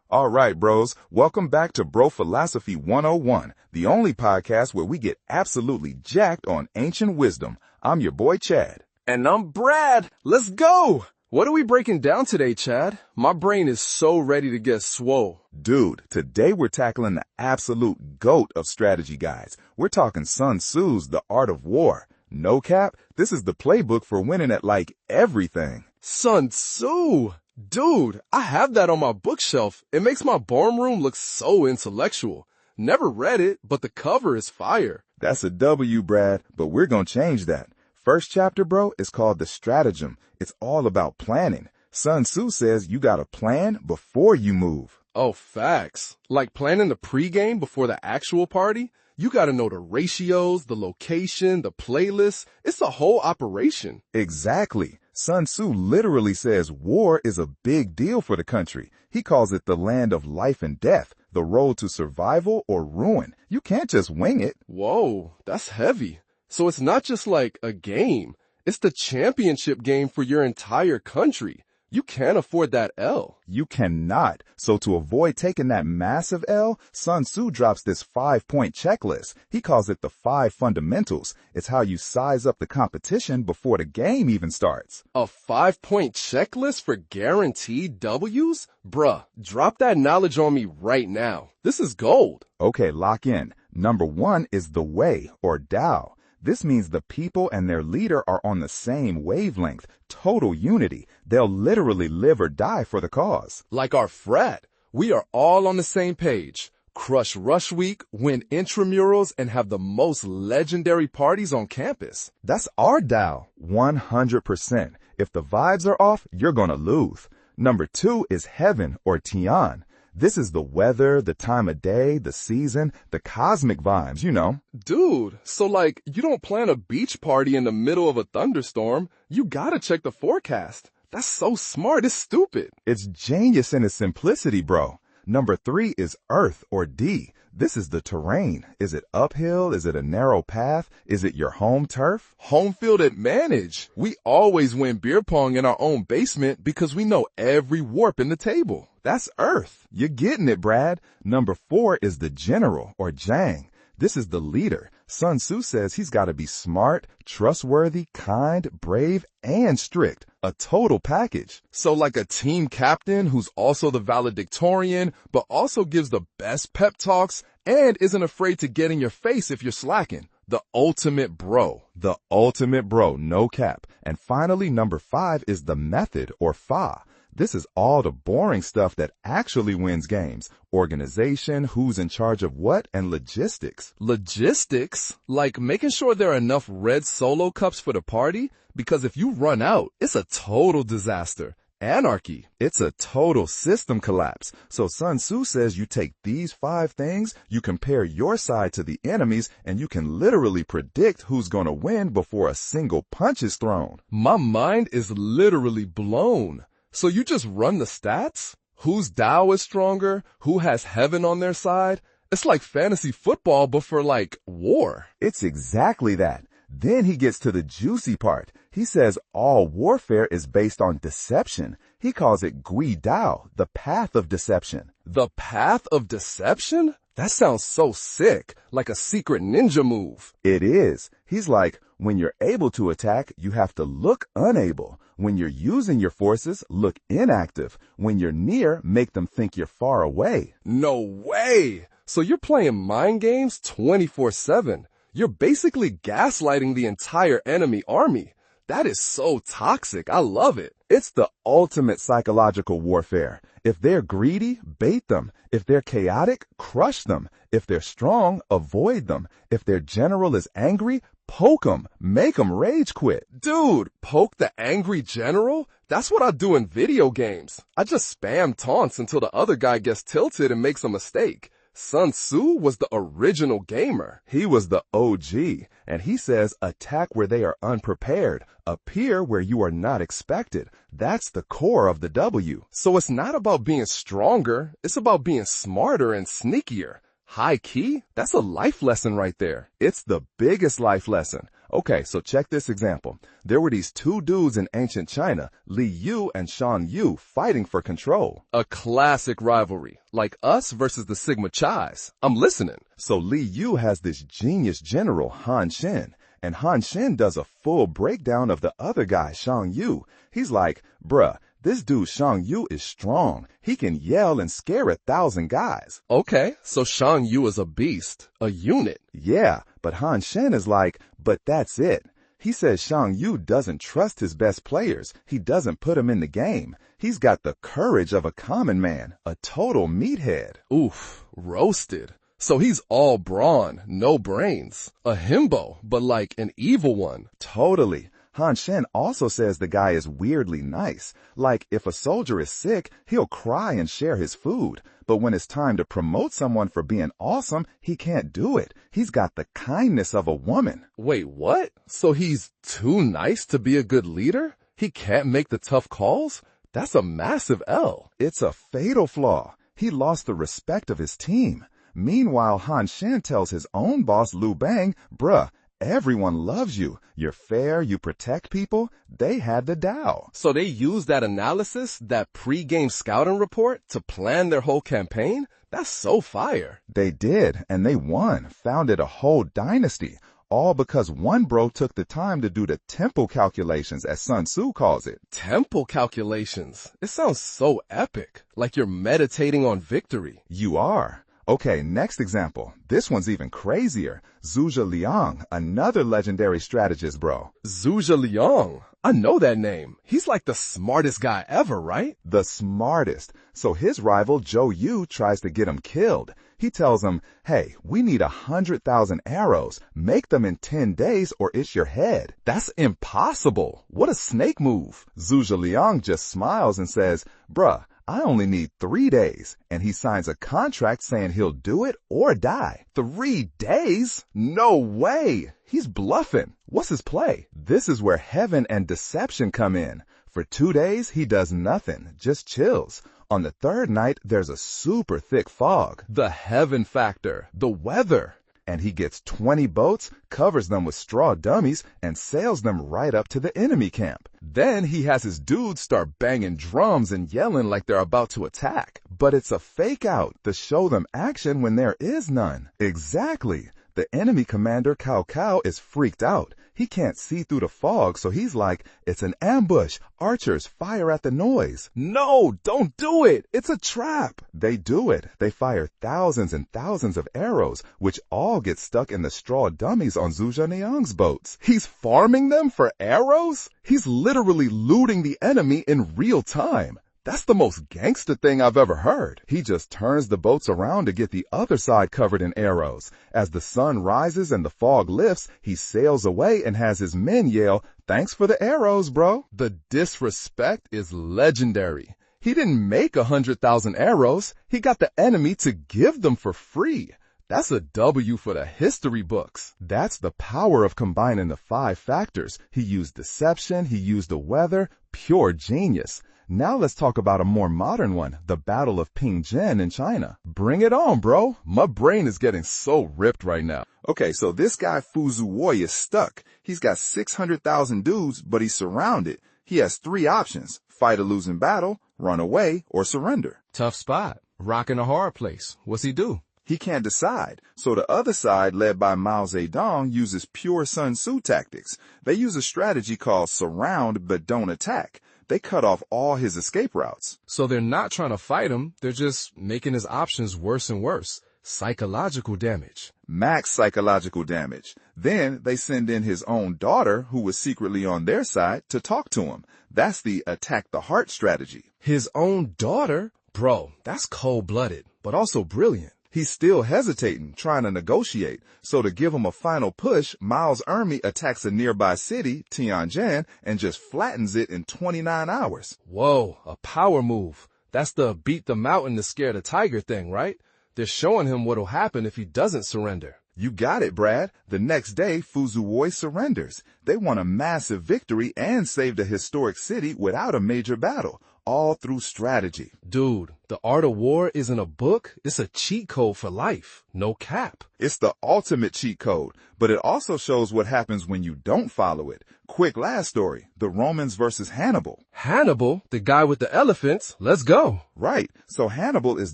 All right, bros. Welcome back to Bro Philosophy 101, the only podcast where we get absolutely jacked on ancient wisdom. I'm your boy, Chad. And I'm Brad. Let's go. What are we breaking down today, Chad? My brain is so ready to get swole. Dude, today we're tackling the absolute GOAT of strategy guides. We're talking Sun Tzu's The Art of War. No cap, this is the playbook for winning at like everything. Sun Tzu. Dude, I have that on my bookshelf. It makes my dorm room look so intellectual. Never read it, but the cover is fire. That's a W, Brad, but we're gonna change that. First chapter, bro, is called The Stratagem. It's all about planning. Sun Tzu says you gotta plan before you move. Oh, facts. Like planning the pregame before the actual party? You gotta know the ratios, the location, the playlist. It's a whole operation. Exactly. Sun Tzu literally says war is a big deal for the country. He calls it the land of life and death, the road to survival or ruin. You can't just wing it. Whoa, that's heavy. So it's not just like a game. It's the championship game for your entire country. You can't afford that L. You cannot. So to avoid taking that massive L, Sun Tzu drops this 5-point checklist. He calls it the 5 fundamentals. It's how you size up the competition before the game even starts. A 5-point checklist for guaranteed W's? Bruh, drop that knowledge on me right now. This is gold. Okay, lock in. Number 1 is the way, or Tao. This means the people and their leader are on the same wavelength, total unity. They'll literally live or die for the cause. Like our frat, we are all on the same page. Crush rush week, win intramurals, and have the most legendary parties on campus. That's our Tao, 100%. If the vibes are off, you're gonna lose. Number 2 is heaven, or Tian. This is the weather, the time of day, the season, the cosmic vibes, you know. Dude, so like, you don't plan a beach party in the middle of a thunderstorm. You gotta check the forecast. That's so smart, it's stupid. It's genius in its simplicity, bro. Number 3 is earth, or D. This is the terrain. Is it uphill? Is it a narrow path? Is it your home turf? Home field advantage. We always win beer pong in our own basement because we know every warp in the table. That's earth. You're getting it, Brad. Number 4 is the general, or Jang. This is the leader. Sun Tzu says he's got to be smart, trustworthy, kind, brave, and strict. A total package. So like a team captain who's also the valedictorian, but also gives the best pep talks and isn't afraid to get in your face if you're slacking. The ultimate bro. The ultimate bro, no cap. And finally, number 5 is the method, or Fa. This is all the boring stuff that actually wins games. Organization, who's in charge of what, and logistics. Logistics? Like making sure there are enough red Solo cups for the party? Because if you run out, it's a total disaster. Anarchy. It's a total system collapse. So Sun Tzu says you take these 5 things, you compare your side to the enemy's, and you can literally predict who's gonna win before a single punch is thrown. My mind is literally blown. So you just run the stats? Whose Tao is stronger? Who has heaven on their side? It's like fantasy football, but for like war. It's exactly that. Then he gets to the juicy part. He says all warfare is based on deception. He calls it Gui Dao, the path of deception. The path of deception? That sounds so sick, like a secret ninja move. It is. He's like, when you're able to attack, you have to look unable. When you're using your forces, look inactive. When you're near, make them think you're far away. No way! So you're playing mind games 24/7. You're basically gaslighting the entire enemy army. That is so toxic. I love it. It's the ultimate psychological warfare. If they're greedy, bait them. If they're chaotic, crush them. If they're strong, avoid them. If their general is angry, poke them. Make them rage quit. Dude, poke the angry general? That's what I do in video games. I just spam taunts until the other guy gets tilted and makes a mistake. Sun Tzu was the original gamer. He was the OG, and he says attack where they are unprepared, appear where you are not expected. That's the core of the W. So it's not about being stronger, it's about being smarter and sneakier. High key? That's a life lesson right there. It's the biggest life lesson. Okay, so check this example. There were these two dudes in ancient China, Li Yu and Shang Yu, fighting for control. A classic rivalry, like us versus the Sigma Chis. I'm listening. So Li Yu has this genius general, Han Shen, and Han Shen does a full breakdown of the other guy, Shang Yu. He's like, bruh, this dude Shang Yu is strong. He can yell and scare 1,000 guys. Okay, so Shang Yu is a beast, a unit. Yeah, but Han Shen is like, but that's it. He says Shang Yu doesn't trust his best players. He doesn't put them in the game. He's got the courage of a common man, a total meathead. Oof, roasted. So he's all brawn, no brains. A himbo, but like an evil one. Totally. Han Shen also says the guy is weirdly nice. Like, if a soldier is sick, he'll cry and share his food. But when it's time to promote someone for being awesome, he can't do it. He's got the kindness of a woman. Wait, what? So he's too nice to be a good leader? He can't make the tough calls? That's a massive L. It's a fatal flaw. He lost the respect of his team. Meanwhile, Han Shen tells his own boss Liu Bang, bruh, everyone loves you. You're fair, you protect people. They had the Tao. So they used that analysis, that pre-game scouting report, to plan their whole campaign? That's so fire. They did, and they won, founded a whole dynasty. All because one bro took the time to do the tempo calculations, as Sun Tzu calls it. Tempo calculations. It sounds so epic, like you're meditating on victory. You are. Okay, next example. This one's even crazier. Zhuge Liang, another legendary strategist, bro. Zhuge Liang. I know that name. He's like the smartest guy ever, right? The smartest. So his rival, Zhou Yu, tries to get him killed. He tells him, hey, we need 100,000 arrows. Make them in 10 days or it's your head. That's impossible. What a snake move. Zhuge Liang just smiles and says, bruh, I only need 3 days. And he signs a contract saying he'll do it or die. 3 days? No way. He's bluffing. What's his play? This is where heaven and deception come in. For 2 days, he does nothing, just chills. On the third night, there's a super thick fog. The heaven factor, the weather. And he gets 20 boats, covers them with straw dummies, and sails them right up to the enemy camp. Then he has his dudes start banging drums and yelling like they're about to attack. But it's a fake out to show them action when there is none. Exactly. The enemy commander, Cao Cao, is freaked out. He can't see through the fog, so he's like, it's an ambush. Archers, fire at the noise. No, don't do it. It's a trap. They do it. They fire thousands and thousands of arrows, which all get stuck in the straw dummies on Zhuge Liang's boats. He's farming them for arrows? He's literally looting the enemy in real time. That's the most gangster thing I've ever heard. He just turns the boats around to get the other side covered in arrows. As the sun rises and the fog lifts, he sails away and has his men yell, thanks for the arrows, bro. The disrespect is legendary. He didn't make 100,000 arrows. He got the enemy to give them for free. That's a W for the history books. That's the power of combining the 5 factors. He used deception, he used the weather, pure genius. Now let's talk about a more modern one, the Battle of Ping-Jen in China. Bring it on, bro. My brain is getting so ripped right now. Okay, so this guy Fu Zuwei is stuck. He's got 600,000 dudes, but he's surrounded. He has 3 options: fight a losing battle, run away, or surrender. Tough spot. Rocking a hard place. What's he do? He can't decide. So the other side, led by Mao Zedong, uses pure Sun Tzu tactics. They use a strategy called surround but don't attack. They cut off all his escape routes. So they're not trying to fight him. They're just making his options worse and worse. Psychological damage. Max psychological damage. Then they send in his own daughter, who was secretly on their side, to talk to him. That's the attack the heart strategy. His own daughter? Bro, that's cold-blooded, but also brilliant. He's still hesitating, trying to negotiate. So to give him a final push, Mao's army attacks a nearby city, Tianjin, and just flattens it in 29 hours. Whoa, a power move. That's the beat the mountain to scare the tiger thing, right? They're showing him what'll happen if he doesn't surrender. You got it, Brad. The next day, Fu Zuwei surrenders. They won a massive victory and saved a historic city without a major battle, all through strategy. Dude, The Art of War isn't a book, it's a cheat code for life. No cap. It's the ultimate cheat code, but it also shows what happens when you don't follow it. Quick last story, the Romans versus Hannibal. Hannibal, the guy with the elephants, let's go. Right, so Hannibal is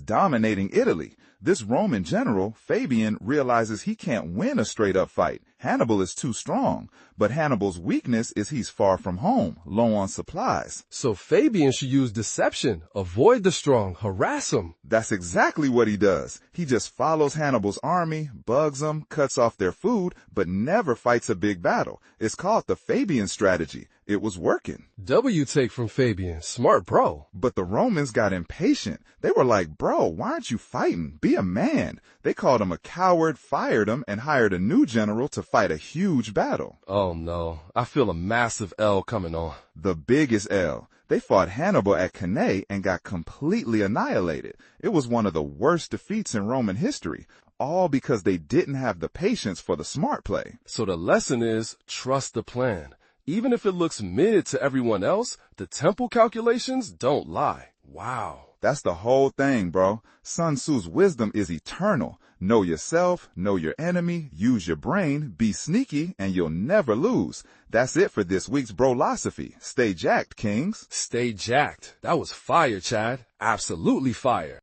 dominating Italy. This Roman general, Fabian, realizes he can't win a straight-up fight. Hannibal is too strong, but Hannibal's weakness is he's far from home, low on supplies. So Fabian should use deception, avoid the strong, harass him. That's exactly what he does. He just follows Hannibal's army, bugs them, cuts off their food, but never fights a big battle. It's called the Fabian strategy. It was working. W take from Fabian, smart bro. But the Romans got impatient. They were like, bro, why aren't you fighting? Be a man. They called him a coward, fired him, and hired a new general to fight a huge battle. Oh no, I feel a massive L coming on. The biggest L. They fought Hannibal at Cannae and got completely annihilated. It was one of the worst defeats in Roman history, all because they didn't have the patience for the smart play. So the lesson is, trust the plan. Even if it looks mid to everyone else, the tempo calculations don't lie. Wow. That's the whole thing, bro. Sun Tzu's wisdom is eternal. Know yourself, know your enemy, use your brain, be sneaky, and you'll never lose. That's it for this week's Brolosophy. Stay jacked, kings. Stay jacked. That was fire, Chad. Absolutely fire.